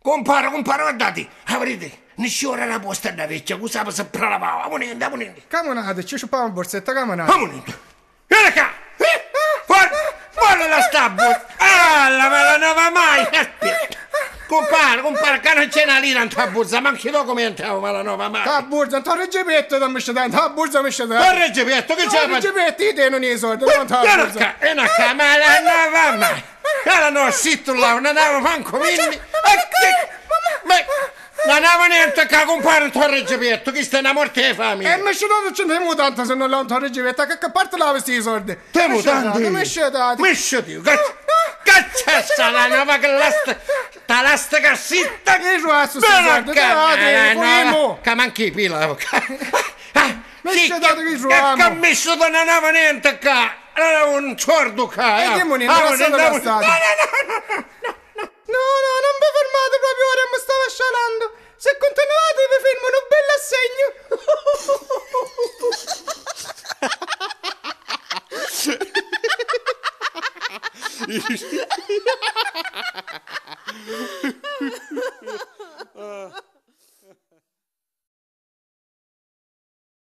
Compare, guardate, avrete. Nessuno era posta da vecchia, usava sempre la pava. Amonente. Camonate, ci sciupava un borsetta, camonate. Amonente. Vieni qua. Fuori la stabbo. La me la nova mai. Compare, che non c'è una lira in tua borsa, ma anche tu come entravo, ma la nova mai. Ta borsa, non t'ho reggipetto da miscetare, ta borsa miscetare. Non reggipetto, che c'è? Reggipetto, io te non ne soldi, non t'ho borsa. E una ma la nova mai. Era no, sitto là, non avevo manco minni. Non avevo niente che compare non t'ho reggipetto, che stai una morte di famiglia. E mi scetate ce ne mutante se non l'ho reggipetto, che parte là questi soldi. Te mutanti? Mi scetate. Che c'è sta la nova che l'asta cassetta? Che giuasso sti soldi, che manchi pila. Mi scetate che giuamo. Che messo da non avevo niente qua. Era un ciordo qua. E che monete, non sono bastate. No, non vi fermate proprio ora, mi stavo scialando. Se continuate vi fermo un bel assegno.